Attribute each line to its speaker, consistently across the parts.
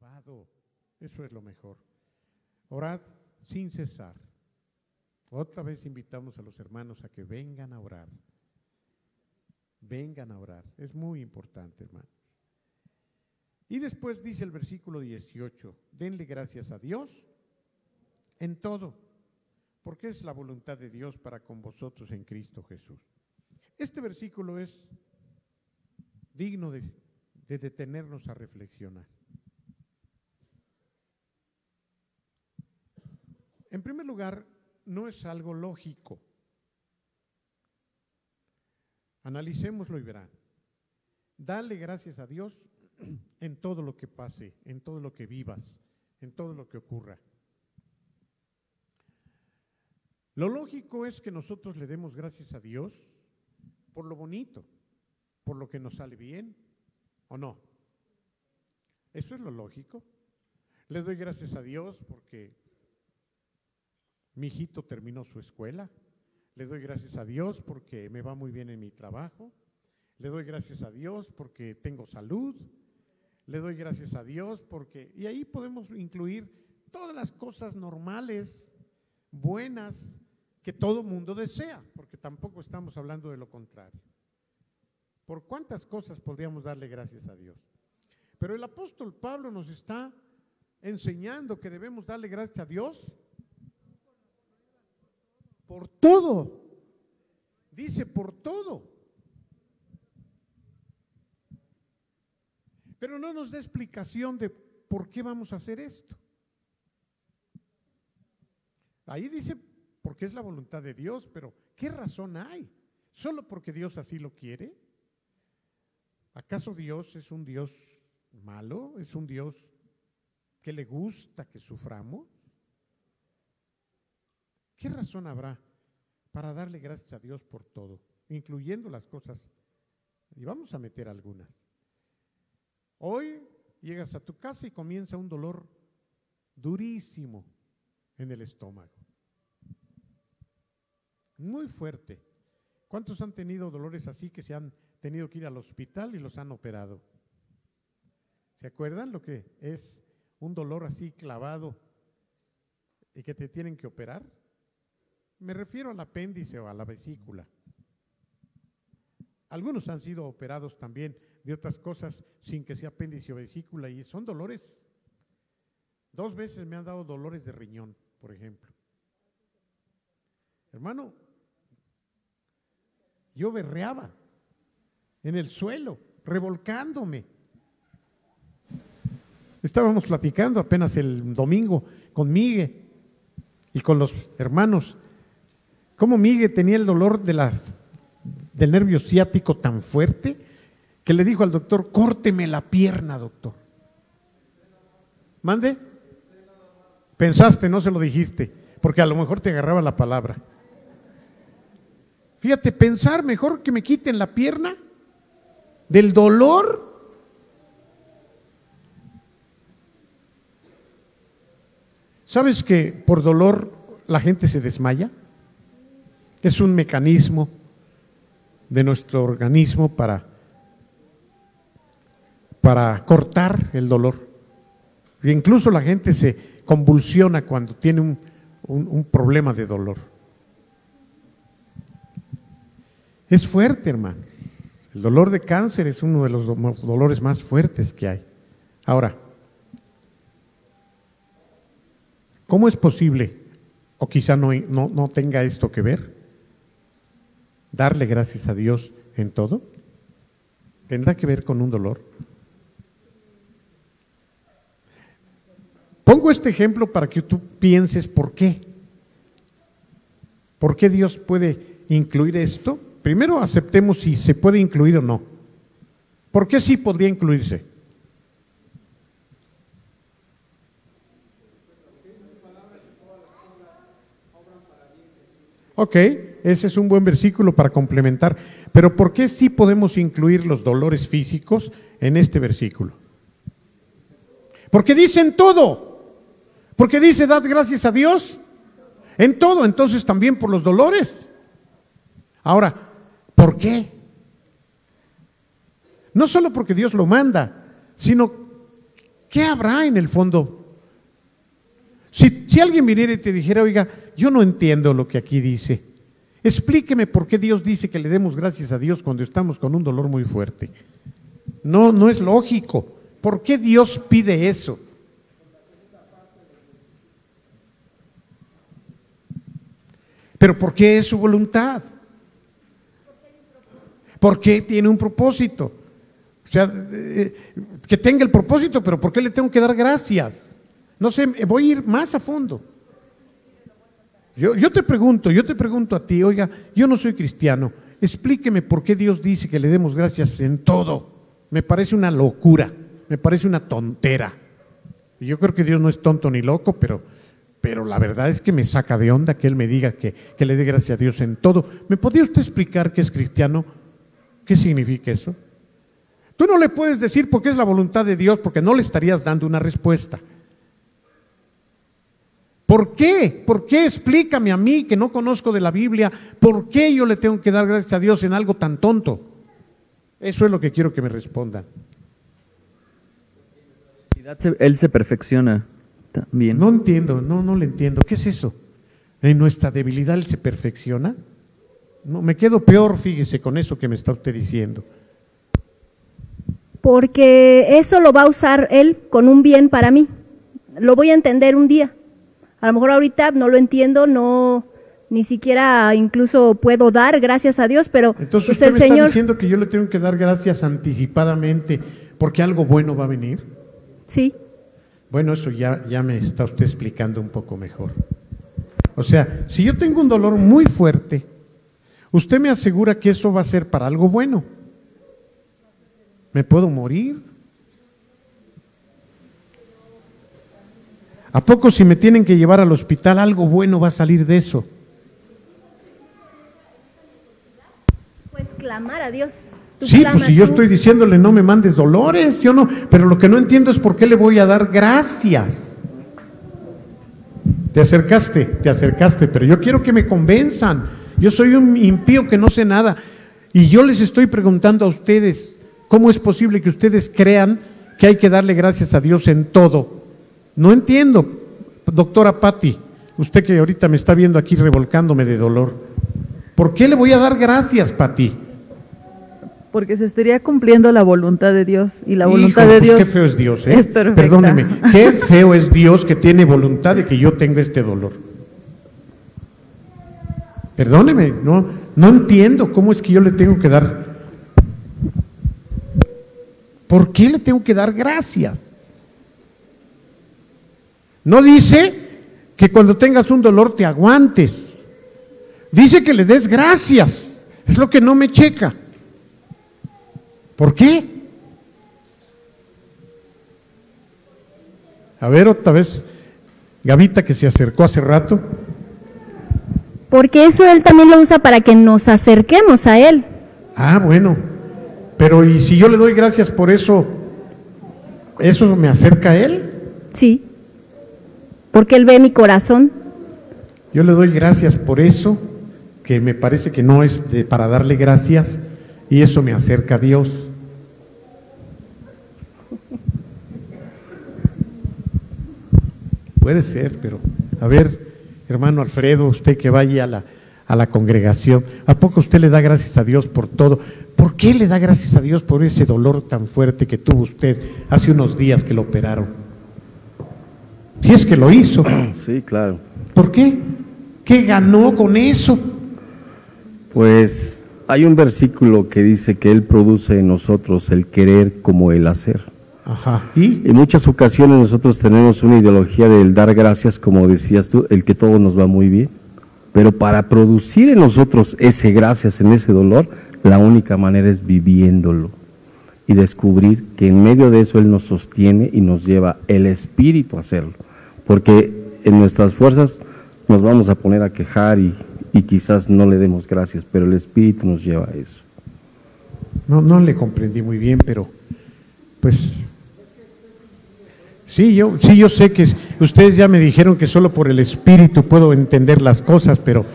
Speaker 1: renovado. Eso es lo mejor. Orad sin cesar. Otra vez invitamos a los hermanos a que vengan a orar. Vengan a orar. Es muy importante, hermanos. Y después dice el versículo 18, denle gracias a Dios en todo, porque es la voluntad de Dios para con vosotros en Cristo Jesús. Este versículo es digno de detenernos a reflexionar. En primer lugar, no es algo lógico. Analicémoslo y verán. Dale gracias a Dios en todo lo que pase, en todo lo que vivas, en todo lo que ocurra. Lo lógico es que nosotros le demos gracias a Dios por lo bonito, por lo que nos sale bien, ¿o no? Eso es lo lógico. Le doy gracias a Dios porque mi hijito terminó su escuela. Le doy gracias a Dios porque me va muy bien en mi trabajo. Le doy gracias a Dios porque tengo salud. Le doy gracias a Dios porque… Y ahí podemos incluir todas las cosas normales, buenas, que todo mundo desea, porque tampoco estamos hablando de lo contrario. ¿Por cuántas cosas podríamos darle gracias a Dios? Pero el apóstol Pablo nos está enseñando que debemos darle gracias a Dios por todo. Dice por todo. Pero no nos da explicación de por qué vamos a hacer esto. Ahí dice porque es la voluntad de Dios, pero ¿qué razón hay? ¿Solo porque Dios así lo quiere? ¿Acaso Dios es un Dios malo? ¿Es un Dios que le gusta que suframos? ¿Qué razón habrá para darle gracias a Dios por todo, incluyendo las cosas? Y vamos a meter algunas. Hoy llegas a tu casa y comienza un dolor durísimo en el estómago. Muy fuerte. ¿Cuántos han tenido dolores así que se han tenido que ir al hospital y los han operado? ¿Se acuerdan lo que es un dolor así clavado y que te tienen que operar? Me refiero al apéndice o a la vesícula. Algunos han sido operados también de otras cosas sin que sea apéndice o vesícula y son dolores. 2 veces me han dado dolores de riñón, por ejemplo. Hermano, yo berreaba en el suelo, revolcándome. Estábamos platicando apenas el domingo con Miguel y con los hermanos, cómo Miguel tenía el dolor del nervio ciático tan fuerte que le dijo al doctor, córteme la pierna, doctor. ¿Mande? Pensaste, no se lo dijiste, porque a lo mejor te agarraba la palabra. Fíjate, pensar mejor que me quiten la pierna del dolor. ¿Sabes que por dolor la gente se desmaya? Es un mecanismo de nuestro organismo para cortar el dolor. E incluso la gente se convulsiona cuando tiene un problema de dolor. Es fuerte, hermano. El dolor de cáncer es uno de los dolores más fuertes que hay. Ahora, ¿cómo es posible, o quizá no tenga esto que ver, darle gracias a Dios en todo? ¿Tendrá que ver con un dolor? Pongo este ejemplo para que tú pienses por qué. ¿Por qué Dios puede incluir esto? Primero aceptemos si se puede incluir o no. ¿Por qué sí podría incluirse? Ok, ese es un buen versículo para complementar. Pero ¿por qué sí podemos incluir los dolores físicos en este versículo? Porque dice en todo. Porque dice dad gracias a Dios en todo. Entonces también por los dolores. Ahora, ¿por qué? No solo porque Dios lo manda, sino ¿Qué habrá en el fondo? Si alguien viniera y te dijera, oiga, yo no entiendo lo que aquí dice, explíqueme por qué Dios dice que le demos gracias a Dios cuando estamos con un dolor muy fuerte. No es lógico. ¿Por qué Dios pide eso? Pero ¿por qué es su voluntad? ¿Por qué tiene un propósito? O sea, que tenga el propósito, pero ¿por qué le tengo que dar gracias? No sé, voy a ir más a fondo. Yo te pregunto a ti, oiga, yo no soy cristiano, explíqueme por qué Dios dice que le demos gracias en todo. Me parece una locura, me parece una tontera. Y yo creo que Dios no es tonto ni loco, pero la verdad es que me saca de onda que Él me diga que le dé gracias a Dios en todo. ¿Me podría usted explicar qué es cristiano? ¿Qué significa eso? Tú no le puedes decir por qué es la voluntad de Dios, porque no le estarías dando una respuesta. ¿Por qué? ¿Por qué? Explícame a mí que no conozco de la Biblia, ¿por qué yo le tengo que dar gracias a Dios en algo tan tonto? Eso es lo que quiero que me respondan.
Speaker 2: Él se perfecciona también.
Speaker 1: No entiendo, no le entiendo. ¿Qué es eso? ¿En nuestra debilidad Él se perfecciona? No, me quedo peor, fíjese, con eso que me está usted diciendo.
Speaker 3: Porque eso lo va a usar Él con un bien para mí. Lo voy a entender un día. A lo mejor ahorita no lo entiendo, ni siquiera incluso puedo dar gracias a Dios, pero
Speaker 1: entonces
Speaker 3: pues
Speaker 1: usted
Speaker 3: el
Speaker 1: me
Speaker 3: Señor…
Speaker 1: está diciendo que yo le tengo que dar gracias anticipadamente porque algo bueno va a venir.
Speaker 3: Sí.
Speaker 1: Bueno, eso ya me está usted explicando un poco mejor. O sea, si yo tengo un dolor muy fuerte, usted me asegura que eso va a ser para algo bueno. ¿Me puedo morir? ¿A poco si me tienen que llevar al hospital algo bueno va a salir de eso?
Speaker 3: Pues clamar a Dios.
Speaker 1: Sí, pues si yo estoy diciéndole no me mandes dolores, yo no, pero lo que no entiendo es por qué le voy a dar gracias. Te acercaste, pero yo quiero que me convenzan. Yo soy un impío que no sé nada y yo les estoy preguntando a ustedes, ¿cómo es posible que ustedes crean que hay que darle gracias a Dios en todo? No entiendo, doctora Patti, usted que ahorita me está viendo aquí revolcándome de dolor. ¿Por qué le voy a dar gracias, Patti?
Speaker 4: Porque se estaría cumpliendo la voluntad de Dios y la
Speaker 1: Hijo,
Speaker 4: voluntad de
Speaker 1: pues
Speaker 4: Dios
Speaker 1: qué feo es Dios, ¿eh?
Speaker 4: es perfecta.
Speaker 1: Perdóneme, qué feo es Dios que tiene voluntad de que yo tenga este dolor. Perdóneme, no entiendo cómo es que yo le tengo que dar. ¿Por qué le tengo que dar gracias? No dice que cuando tengas un dolor te aguantes. Dice que le des gracias. Es lo que no me checa. ¿Por qué? A ver, otra vez, Gavita que se acercó hace rato.
Speaker 3: Porque eso Él también lo usa para que nos acerquemos a Él.
Speaker 1: Ah, bueno, pero ¿y si yo le doy gracias por eso, eso me acerca a Él?
Speaker 3: Sí, porque Él ve mi corazón.
Speaker 1: Yo le doy gracias por eso, que me parece que no es para darle gracias, y eso me acerca a Dios. Puede ser, pero a ver, hermano Alfredo, usted que vaya a la congregación, ¿a poco usted le da gracias a Dios por todo? ¿Por qué le da gracias a Dios por ese dolor tan fuerte que tuvo usted hace unos días que lo operaron? Si es que lo hizo.
Speaker 2: Sí, claro.
Speaker 1: ¿Por qué? ¿Qué ganó con eso?
Speaker 2: Pues hay un versículo que dice que Él produce en nosotros el querer como el hacer.
Speaker 1: Ajá. ¿Y?
Speaker 2: En muchas ocasiones nosotros tenemos una ideología del dar gracias, como decías tú, el que todo nos va muy bien. Pero para producir en nosotros ese gracias en ese dolor, la única manera es viviéndolo y descubrir que en medio de eso Él nos sostiene y nos lleva el Espíritu a hacerlo. Porque en nuestras fuerzas nos vamos a poner a quejar y quizás no le demos gracias, pero el Espíritu nos lleva a eso.
Speaker 1: No le comprendí muy bien, pero pues sí, yo sé que ustedes ya me dijeron que solo por el Espíritu puedo entender las cosas, pero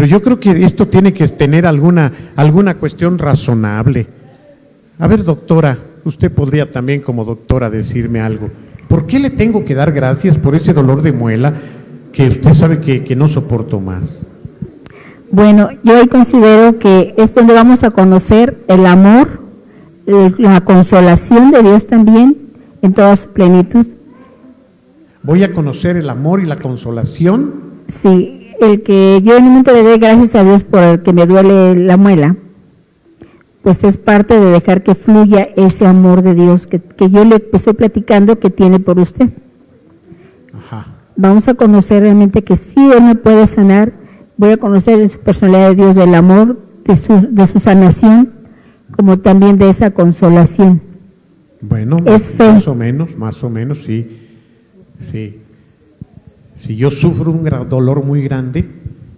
Speaker 1: yo creo que esto tiene que tener alguna cuestión razonable. A ver, doctora, usted podría también como doctora decirme algo. ¿Por qué le tengo que dar gracias por ese dolor de muela que usted sabe que no soporto más?
Speaker 5: Bueno, yo hoy considero que es donde vamos a conocer el amor, la consolación de Dios también en toda su plenitud.
Speaker 1: ¿Voy a conocer el amor y la consolación?
Speaker 5: Sí, el que yo en un momento le dé gracias a Dios por el que me duele la muela, pues es parte de dejar que fluya ese amor de Dios que yo le estoy platicando que tiene por usted.
Speaker 1: Ajá.
Speaker 5: Vamos a conocer realmente que sí, Él me puede sanar. Voy a conocer en su personalidad de Dios del amor, de su sanación, como también de esa consolación.
Speaker 1: Bueno,
Speaker 5: es fe.
Speaker 1: Más o menos, sí. Sí. Si yo sufro un dolor muy grande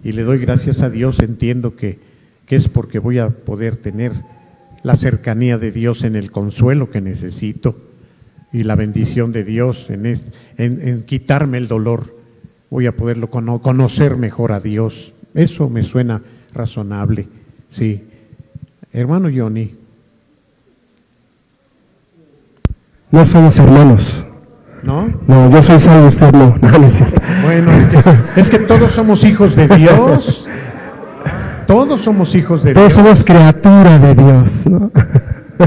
Speaker 1: y le doy gracias a Dios, entiendo que es porque voy a poder tener la cercanía de Dios en el consuelo que necesito y la bendición de Dios en quitarme el dolor. Voy a poderlo conocer mejor a Dios. Eso me suena razonable, sí. Hermano Johnny.
Speaker 6: No somos hermanos.
Speaker 1: ¿No?
Speaker 6: No, yo soy salvo, usted no. No, no es cierto.
Speaker 1: Bueno, es que todos somos hijos de Dios. Todos somos hijos de
Speaker 6: Todos
Speaker 1: Dios.
Speaker 6: somos criatura de Dios, ¿no?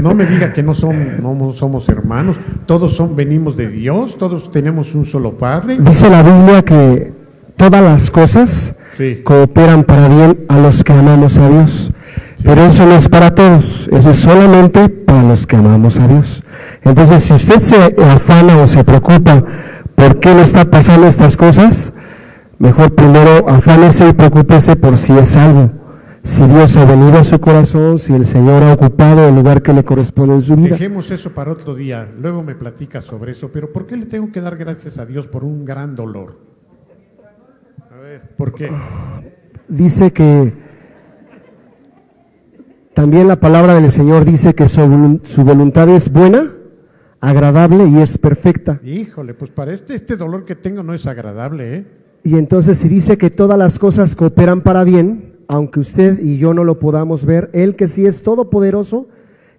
Speaker 1: No me diga que no somos hermanos. Todos venimos de Dios. Todos tenemos un solo Padre.
Speaker 6: Dice la Biblia que todas las cosas cooperan para bien a los que amamos a Dios. Sí. Pero eso no es para todos, eso es solamente para los que amamos a Dios. Entonces, si usted se afana o se preocupa por qué le está pasando estas cosas, mejor primero afánese y preocúpese por si es salvo. Si Dios ha venido a su corazón, si el Señor ha ocupado el lugar que le corresponde en su vida.
Speaker 1: Dejemos eso para otro día, luego me platica sobre eso, pero ¿por qué le tengo que dar gracias a Dios por un gran dolor? A ver, ¿por qué?
Speaker 6: Dice que también la palabra del Señor dice que su voluntad es buena, agradable y es perfecta.
Speaker 1: Híjole, pues para este dolor que tengo no es agradable, ¿eh?
Speaker 6: Y entonces si dice que todas las cosas cooperan para bien, aunque usted y yo no lo podamos ver, Él que sí es todopoderoso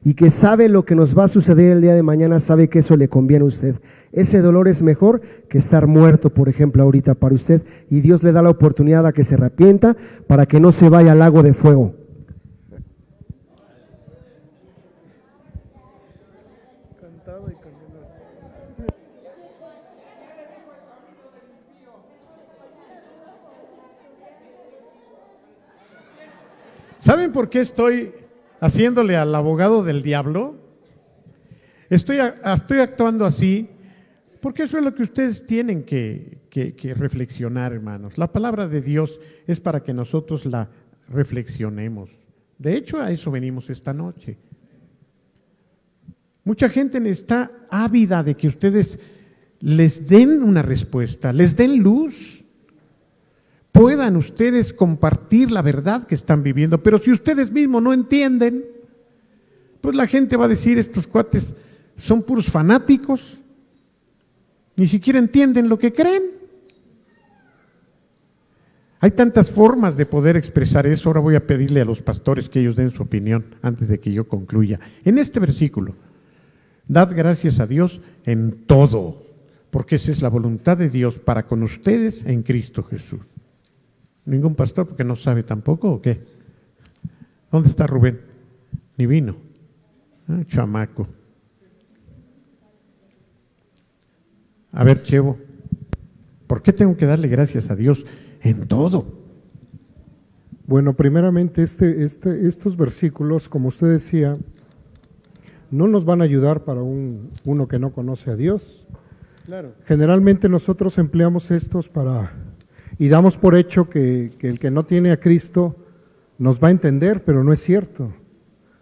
Speaker 6: y que sabe lo que nos va a suceder el día de mañana, sabe que eso le conviene a usted. Ese dolor es mejor que estar muerto, por ejemplo, ahorita para usted, y Dios le da la oportunidad a que se arrepienta para que no se vaya al lago de fuego.
Speaker 1: ¿Saben por qué estoy haciéndole al abogado del diablo? Estoy actuando así porque eso es lo que ustedes tienen que reflexionar, hermanos. La palabra de Dios es para que nosotros la reflexionemos. De hecho, a eso venimos esta noche. Mucha gente está ávida de que ustedes les den una respuesta, les den luz. Puedan ustedes compartir la verdad que están viviendo, pero si ustedes mismos no entienden, pues la gente va a decir, estos cuates son puros fanáticos, ni siquiera entienden lo que creen. Hay tantas formas de poder expresar eso. Ahora voy a pedirle a los pastores que ellos den su opinión antes de que yo concluya. En este versículo, dad gracias a Dios en todo, porque esa es la voluntad de Dios para con ustedes en Cristo Jesús. ¿Ningún pastor porque no sabe tampoco o qué? ¿Dónde está Rubén? Ni vino. Chamaco. A ver, Chevo, ¿por qué tengo que darle gracias a Dios en todo?
Speaker 7: Bueno, primeramente estos versículos, como usted decía, no nos van a ayudar para uno que no conoce a Dios. Claro. Generalmente nosotros empleamos estos y damos por hecho que el que no tiene a Cristo nos va a entender, pero no es cierto.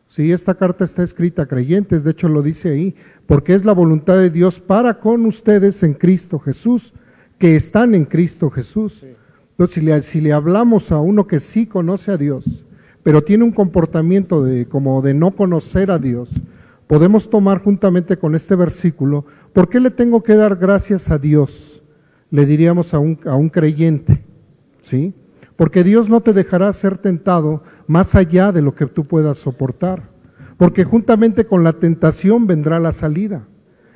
Speaker 7: Sí, esta carta está escrita a creyentes, de hecho lo dice ahí, porque es la voluntad de Dios para con ustedes en Cristo Jesús, que están en Cristo Jesús. Sí. Entonces, si le hablamos a uno que sí conoce a Dios, pero tiene un comportamiento como de no conocer a Dios, podemos tomar juntamente con este versículo, ¿por qué le tengo que dar gracias a Dios? Le diríamos a un creyente, ¿sí? Porque Dios no te dejará ser tentado más allá de lo que tú puedas soportar. porque juntamente con la tentación vendrá la salida.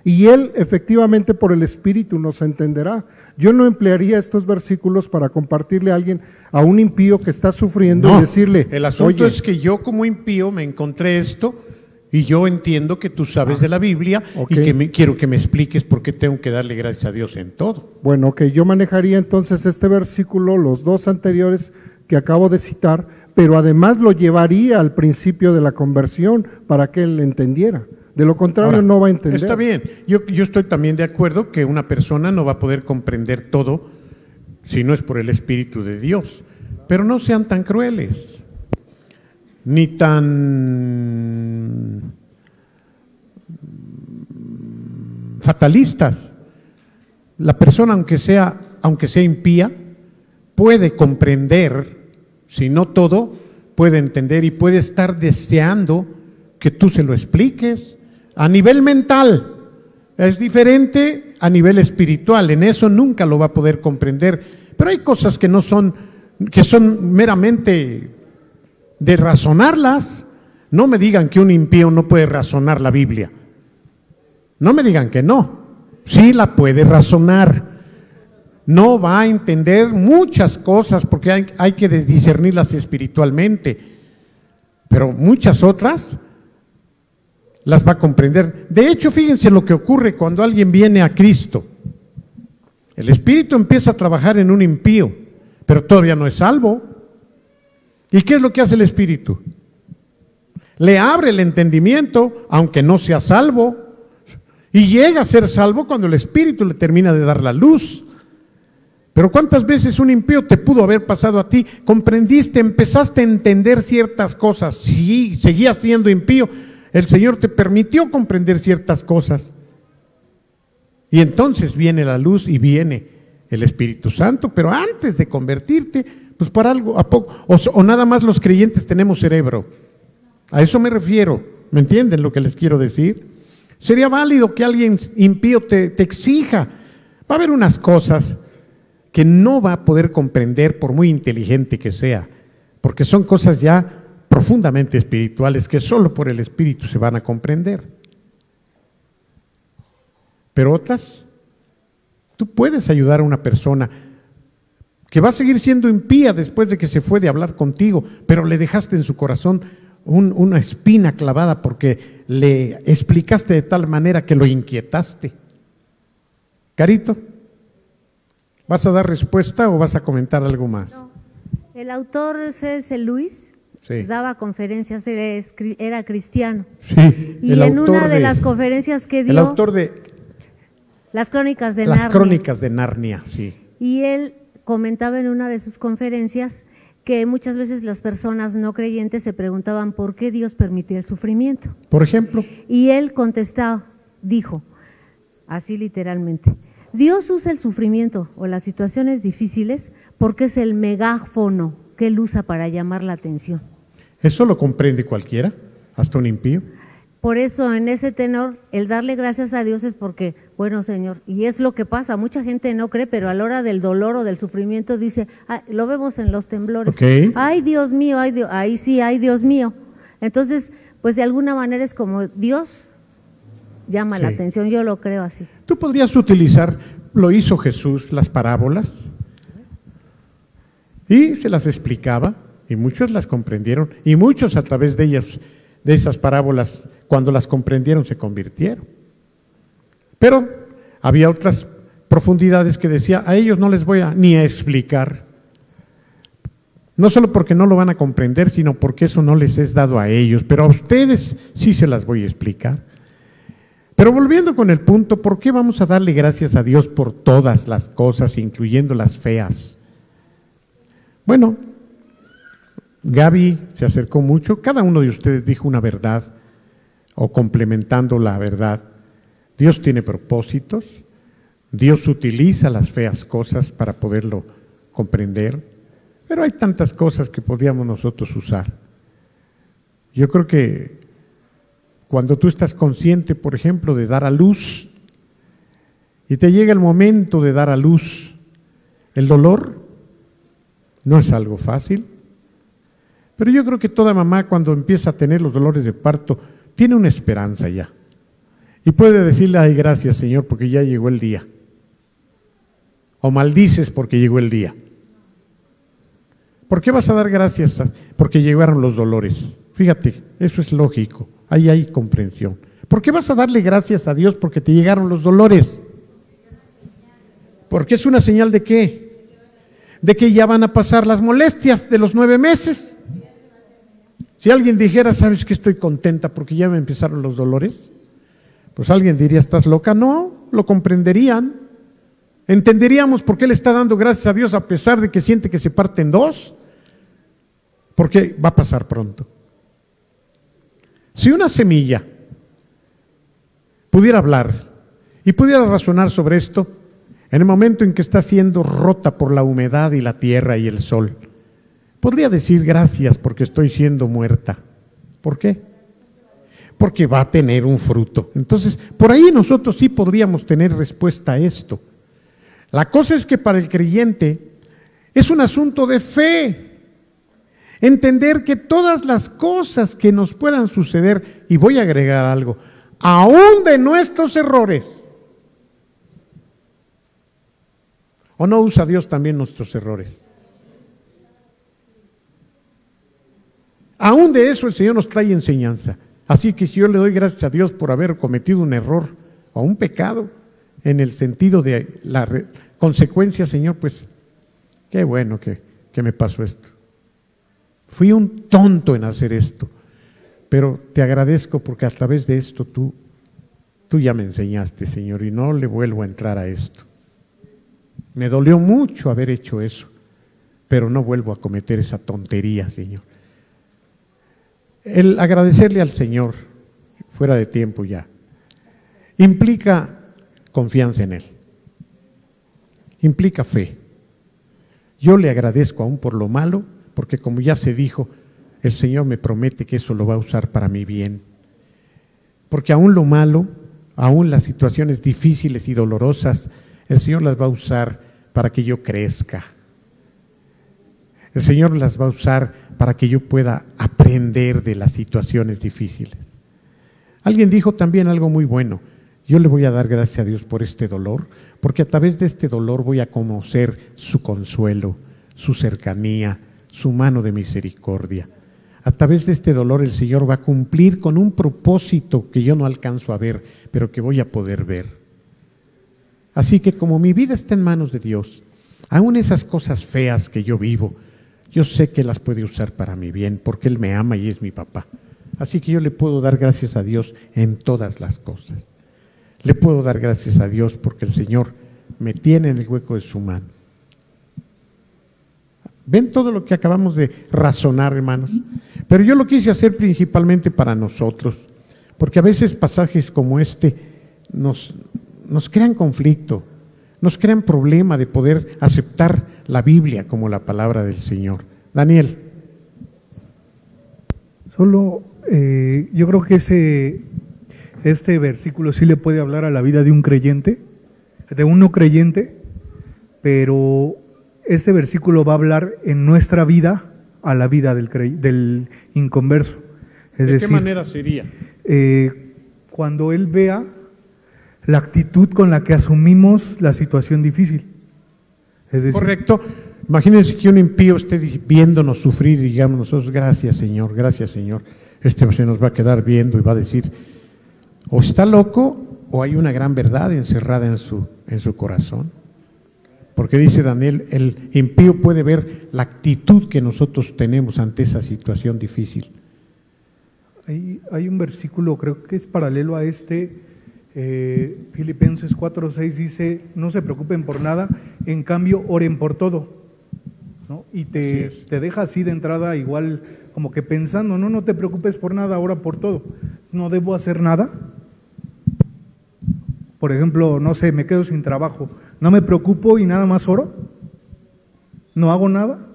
Speaker 7: Y Él efectivamente por el Espíritu nos entenderá. Yo no emplearía estos versículos para compartirle a alguien, a un impío que está sufriendo,
Speaker 1: No,
Speaker 7: y decirle,
Speaker 1: el asunto
Speaker 7: oye,
Speaker 1: es que yo como impío me encontré esto y yo entiendo que tú sabes de la Biblia
Speaker 7: ok.
Speaker 1: y que quiero que me expliques por qué tengo que darle gracias a Dios en todo.
Speaker 7: bueno, que yo manejaría entonces este versículo, los dos anteriores que acabo de citar, pero además lo llevaría al principio de la conversión para que él entendiera. De lo contrario,
Speaker 1: Ahora,
Speaker 7: no va a entender.
Speaker 1: Está bien, yo estoy también de acuerdo que una persona no va a poder comprender todo si no es por el Espíritu de Dios, pero no sean tan crueles, ni tan fatalistas. La persona, aunque sea impía, puede comprender, si no todo, puede entender y puede estar deseando que tú se lo expliques. A nivel mental es diferente a nivel espiritual, en eso nunca lo va a poder comprender, pero hay cosas que son meramente de razonarlas. No me digan que un impío no puede razonar la Biblia, no me digan que no, sí la puede razonar, no va a entender muchas cosas porque hay que discernirlas espiritualmente, pero muchas otras las va a comprender. De hecho, fíjense lo que ocurre cuando alguien viene a Cristo. El Espíritu empieza a trabajar en un impío, pero todavía no es salvo. ¿Y qué es lo que hace el Espíritu? Le abre el entendimiento, aunque no sea salvo, y llega a ser salvo cuando el Espíritu le termina de dar la luz. Pero ¿cuántas veces un impío te pudo haber pasado a ti? Comprendiste, empezaste a entender ciertas cosas, sí, seguías siendo impío. El Señor te permitió comprender ciertas cosas. Y entonces viene la luz y viene el Espíritu Santo, pero antes de convertirte, pues para algo, a poco, o nada más los creyentes tenemos cerebro. A eso me refiero, ¿me entienden lo que les quiero decir? Sería válido que alguien impío te exija. Va a haber unas cosas que no va a poder comprender por muy inteligente que sea, porque son cosas ya profundamente espirituales que solo por el Espíritu se van a comprender. Pero otras, tú puedes ayudar a una persona que va a seguir siendo impía después de que se fue de hablar contigo, pero le dejaste en su corazón una espina clavada porque le explicaste de tal manera que lo inquietaste. Carito, ¿vas a dar respuesta o vas a comentar algo más?
Speaker 8: No. El autor C.S. Lewis daba conferencias, era cristiano.
Speaker 1: Sí,
Speaker 8: y en una de las conferencias que dio…
Speaker 1: El autor de…
Speaker 8: Las Crónicas de Narnia.
Speaker 1: Las Crónicas de Narnia, sí.
Speaker 8: Y él comentaba en una de sus conferencias que muchas veces las personas no creyentes se preguntaban por qué Dios permitía el sufrimiento.
Speaker 1: Por ejemplo.
Speaker 8: Y él contestó, dijo, así literalmente, Dios usa el sufrimiento o las situaciones difíciles porque es el megáfono que él usa para llamar la atención.
Speaker 1: ¿Eso lo comprende cualquiera? ¿Hasta un impío?
Speaker 8: Por eso, en ese tenor, el darle gracias a Dios es porque, bueno, Señor, y es lo que pasa, mucha gente no cree, pero a la hora del dolor o del sufrimiento dice, lo vemos en los temblores, ay Dios mío, ahí sí, ay Dios mío. Entonces, pues de alguna manera es como Dios llama la atención, yo lo creo así.
Speaker 1: Tú podrías utilizar, lo hizo Jesús, las parábolas, y se las explicaba, y muchos las comprendieron, y muchos a través de ellas, de esas parábolas, cuando las comprendieron se convirtieron. Pero había otras profundidades que decía, a ellos no les voy ni a explicar, no solo porque no lo van a comprender, sino porque eso no les es dado a ellos, pero a ustedes sí se las voy a explicar. Pero volviendo con el punto, ¿por qué vamos a darle gracias a Dios por todas las cosas, incluyendo las feas? Bueno, Gaby se acercó mucho, cada uno de ustedes dijo una verdad o complementando la verdad. Dios tiene propósitos, Dios utiliza las feas cosas para poderlo comprender, pero hay tantas cosas que podríamos nosotros usar. Yo creo que cuando tú estás consciente, por ejemplo, de dar a luz y te llega el momento de dar a luz, el dolor no es algo fácil. Pero yo creo que toda mamá cuando empieza a tener los dolores de parto tiene una esperanza ya. Y puede decirle, ay, gracias Señor, porque ya llegó el día. O maldices porque llegó el día. ¿Por qué vas a dar gracias? Porque llegaron los dolores. Fíjate, eso es lógico, ahí hay comprensión. ¿Por qué vas a darle gracias a Dios porque te llegaron los dolores? Porque es una señal de qué? De que ya van a pasar las molestias de los 9 meses. Si alguien dijera, ¿sabes que estoy contenta porque ya me empezaron los dolores? Pues alguien diría, ¿estás loca? No, lo comprenderían. Entenderíamos por qué le está dando gracias a Dios a pesar de que siente que se parte en dos. Porque va a pasar pronto. Si una semilla pudiera hablar y pudiera razonar sobre esto, en el momento en que está siendo rota por la humedad y la tierra y el sol, podría decir gracias porque estoy siendo muerta. ¿Por qué? Porque va a tener un fruto. Entonces, por ahí nosotros sí podríamos tener respuesta a esto. La cosa es que para el creyente es un asunto de fe. Entender que todas las cosas que nos puedan suceder, y voy a agregar algo, aún de nuestros errores, ¿o no usa Dios también nuestros errores? Aún de eso el Señor nos trae enseñanza. Así que si yo le doy gracias a Dios por haber cometido un error o un pecado, en el sentido de la consecuencia, Señor, pues qué bueno que me pasó esto. Fui un tonto en hacer esto, pero te agradezco porque a través de esto tú ya me enseñaste, Señor, y no le vuelvo a entrar a esto. Me dolió mucho haber hecho eso, pero no vuelvo a cometer esa tontería, Señor. El agradecerle al Señor, fuera de tiempo ya, implica confianza en Él, implica fe. Yo le agradezco aún por lo malo, porque como ya se dijo, el Señor me promete que eso lo va a usar para mi bien. Porque aún lo malo, aún las situaciones difíciles y dolorosas, el Señor las va a usar para que yo crezca. El Señor las va a usar para que yo pueda aprender de las situaciones difíciles. Alguien dijo también algo muy bueno, yo le voy a dar gracias a Dios por este dolor, porque a través de este dolor voy a conocer su consuelo, su cercanía, su mano de misericordia. A través de este dolor el Señor va a cumplir con un propósito que yo no alcanzo a ver, pero que voy a poder ver. Así que como mi vida está en manos de Dios, aún esas cosas feas que yo vivo, yo sé que las puede usar para mi bien, porque Él me ama y es mi papá. Así que yo le puedo dar gracias a Dios en todas las cosas. Le puedo dar gracias a Dios porque el Señor me tiene en el hueco de su mano. ¿Ven todo lo que acabamos de razonar, hermanos? Pero yo lo quise hacer principalmente para nosotros, porque a veces pasajes como este nos crean conflicto, nos crean problema de poder aceptar la Biblia como la palabra del Señor. Daniel.
Speaker 9: Solo yo creo que este versículo sí le puede hablar a la vida de un creyente, de un no creyente, pero este versículo va a hablar en nuestra vida a la vida del inconverso. Es decir,
Speaker 1: ¿de qué manera sería?
Speaker 9: Cuando él vea la actitud con la que asumimos la situación difícil. Es decir,
Speaker 1: correcto. Imagínense que un impío esté viéndonos sufrir y digamos nosotros, gracias Señor, gracias Señor. Este se nos va a quedar viendo y va a decir, o está loco o hay una gran verdad encerrada en su corazón. Porque dice Daniel, el impío puede ver la actitud que nosotros tenemos ante esa situación difícil.
Speaker 9: Hay un versículo, creo que es paralelo a Filipenses 4:6 dice, no se preocupen por nada, en cambio oren por todo, ¿no? Y te deja así de entrada igual como que pensando, no te preocupes por nada, ora por todo. No debo hacer nada. Por ejemplo, no sé, me quedo sin trabajo, no me preocupo y nada más oro, no hago nada.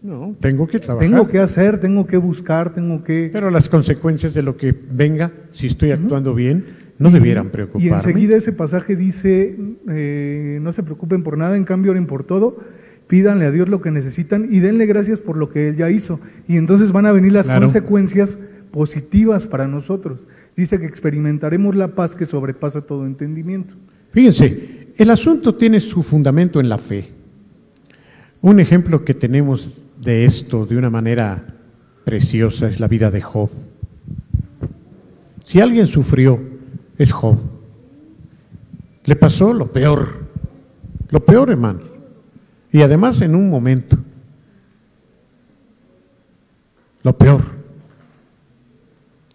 Speaker 1: No, tengo que trabajar.
Speaker 9: Tengo que hacer, tengo que buscar, tengo que…
Speaker 1: Pero las consecuencias de lo que venga, si estoy actuando bien, no debieran preocuparme.
Speaker 9: Y enseguida ese pasaje dice, no se preocupen por nada, en cambio oren por todo, pídanle a Dios lo que necesitan y denle gracias por lo que Él ya hizo. Y entonces van a venir las consecuencias positivas para nosotros. Dice que experimentaremos la paz que sobrepasa todo entendimiento.
Speaker 1: Fíjense, el asunto tiene su fundamento en la fe. Un ejemplo que tenemos de esto de una manera preciosa es la vida de Job. Si alguien sufrió, es Job. Le pasó lo peor, hermano. Y además en un momento, lo peor.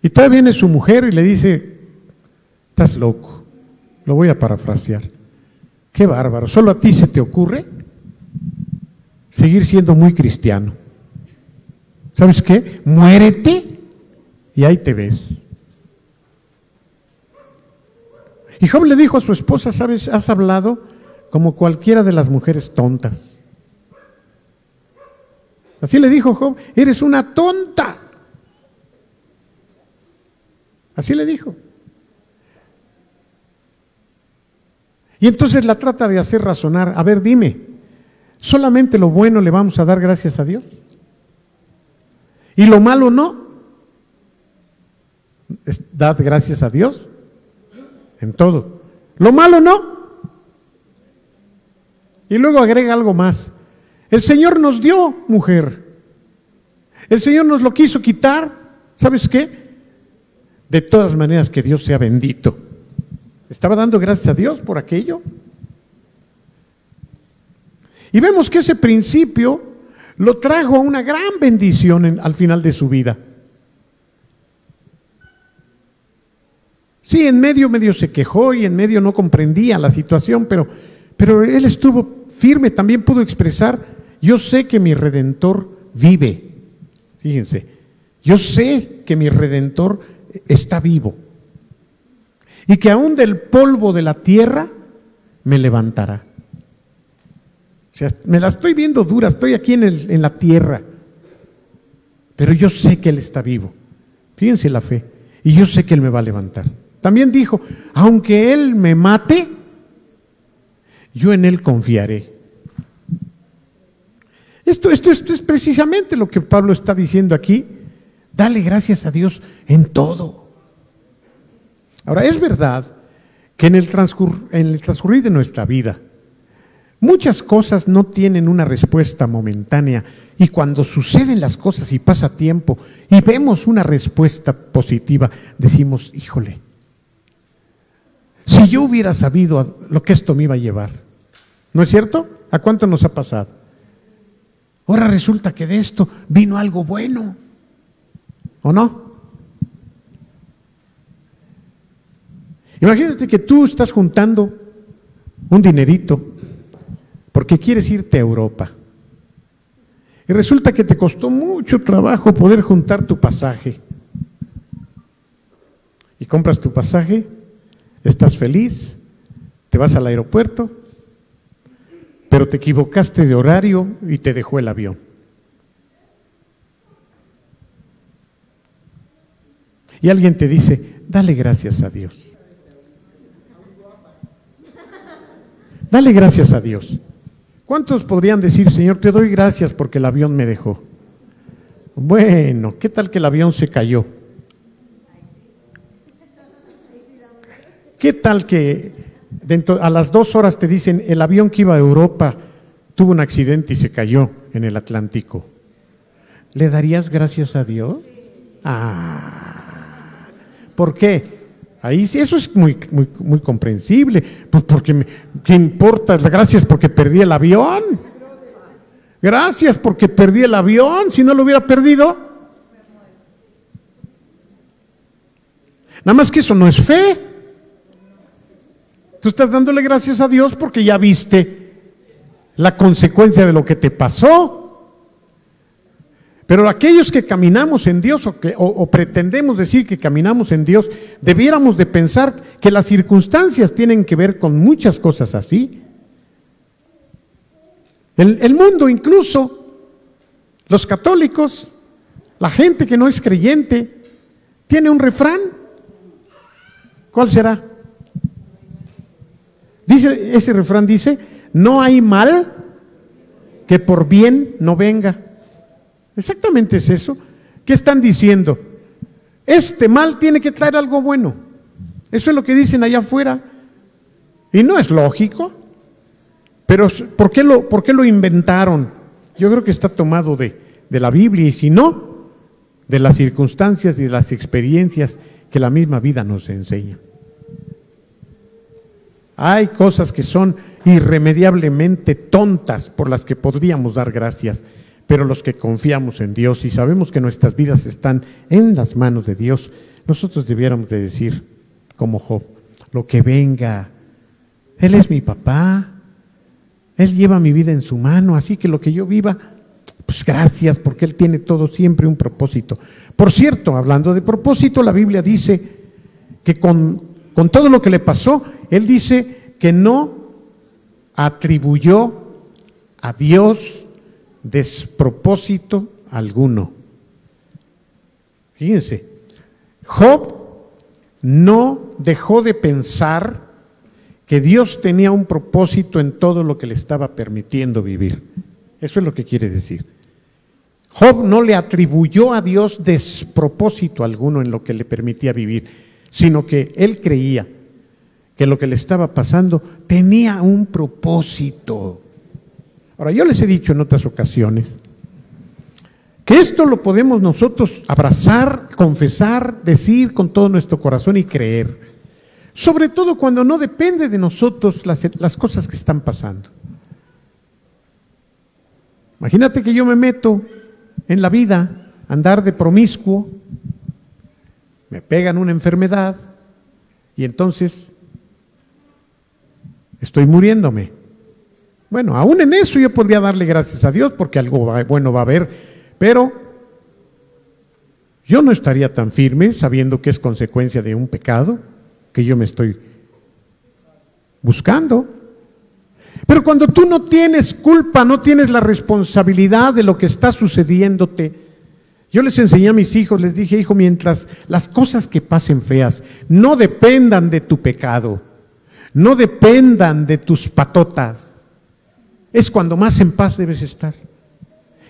Speaker 1: Y todavía viene su mujer y le dice, estás loco, lo voy a parafrasear. Qué bárbaro, ¿solo a ti se te ocurre seguir siendo muy cristiano? ¿Sabes qué? Muérete y ahí te ves. Y Job le dijo a su esposa, ¿sabes? Has hablado como cualquiera de las mujeres tontas. Así le dijo Job, eres una tonta. Así le dijo. Y entonces la trata de hacer razonar. A ver, dime, ¿solamente lo bueno le vamos a dar gracias a Dios? ¿Y lo malo no? Dad gracias a Dios en todo. ¿Lo malo no? Y luego agrega algo más. El Señor nos dio, mujer. El Señor nos lo quiso quitar. ¿Sabes qué? De todas maneras, que Dios sea bendito. Estaba dando gracias a Dios por aquello. Y vemos que ese principio lo trajo a una gran bendición al final de su vida. Sí, en medio se quejó y en medio no comprendía la situación, pero él estuvo firme, también pudo expresar, yo sé que mi Redentor vive. Fíjense, yo sé que mi Redentor está vivo y que aún del polvo de la tierra me levantará. O sea, me la estoy viendo dura, estoy aquí en la tierra, pero yo sé que Él está vivo. Fíjense la fe, y yo sé que Él me va a levantar. También dijo, aunque Él me mate, yo en Él confiaré. Esto es precisamente lo que Pablo está diciendo aquí. Dale gracias a Dios en todo. Ahora, es verdad que en el transcurrir de nuestra vida, muchas cosas no tienen una respuesta momentánea, y cuando suceden las cosas y pasa tiempo y vemos una respuesta positiva, decimos, híjole, si yo hubiera sabido lo que esto me iba a llevar. ¿No es cierto? ¿A cuánto nos ha pasado? Ahora resulta que de esto vino algo bueno, ¿o no? Imagínate que tú estás juntando un dinerito porque quieres irte a Europa. Y resulta que te costó mucho trabajo poder juntar tu pasaje. Y compras tu pasaje, estás feliz, te vas al aeropuerto, pero te equivocaste de horario y te dejó el avión. Y alguien te dice, dale gracias a Dios. Dale gracias a Dios. ¿Cuántos podrían decir, Señor, te doy gracias porque el avión me dejó? Bueno, ¿qué tal que el avión se cayó? ¿Qué tal que a las 2 horas te dicen, el avión que iba a Europa tuvo un accidente y se cayó en el Atlántico? ¿Le darías gracias a Dios? ¿Por qué? Ahí sí, eso es muy comprensible. Pues porque, ¿qué importa? Gracias porque perdí el avión. Gracias porque perdí el avión. Si no lo hubiera perdido. Nada más que eso no es fe. Tú estás dándole gracias a Dios porque ya viste la consecuencia de lo que te pasó. Pero aquellos que caminamos en Dios o pretendemos decir que caminamos en Dios, debiéramos de pensar que las circunstancias tienen que ver con muchas cosas así. El mundo, incluso los católicos, la gente que no es creyente, tiene un refrán. ¿Cuál será? Ese refrán dice, no hay mal que por bien no venga. Exactamente es eso. ¿Qué están diciendo? Este mal tiene que traer algo bueno. Eso es lo que dicen allá afuera. Y no es lógico. Pero ¿por qué lo inventaron? Yo creo que está tomado de la Biblia, y si no, de las circunstancias y de las experiencias que la misma vida nos enseña. Hay cosas que son irremediablemente tontas por las que podríamos dar gracias, pero los que confiamos en Dios y sabemos que nuestras vidas están en las manos de Dios, nosotros debiéramos de decir, como Job, lo que venga, Él es mi papá, Él lleva mi vida en su mano, así que lo que yo viva, pues gracias, porque Él tiene todo siempre un propósito. Por cierto, hablando de propósito, la Biblia dice que con todo lo que le pasó, Él dice que no atribuyó a Dios despropósito alguno. Fíjense, Job no dejó de pensar que Dios tenía un propósito en todo lo que le estaba permitiendo vivir. Eso es lo que quiere decir. Job no le atribuyó a Dios despropósito alguno en lo que le permitía vivir, sino que él creía que lo que le estaba pasando tenía un propósito. Ahora, yo les he dicho en otras ocasiones que esto lo podemos nosotros abrazar, confesar, decir con todo nuestro corazón y creer, sobre todo cuando no depende de nosotros las cosas que están pasando. Imagínate que yo me meto en la vida, andar de promiscuo, me pegan una enfermedad y entonces estoy muriéndome. Bueno, aún en eso yo podría darle gracias a Dios porque algo bueno va a haber, pero yo no estaría tan firme sabiendo que es consecuencia de un pecado que yo me estoy buscando. Pero cuando tú no tienes culpa, no tienes la responsabilidad de lo que está sucediéndote, yo les enseñé a mis hijos, les dije, hijo, mientras las cosas que pasen feas no dependan de tu pecado, no dependan de tus patotas, es cuando más en paz debes estar,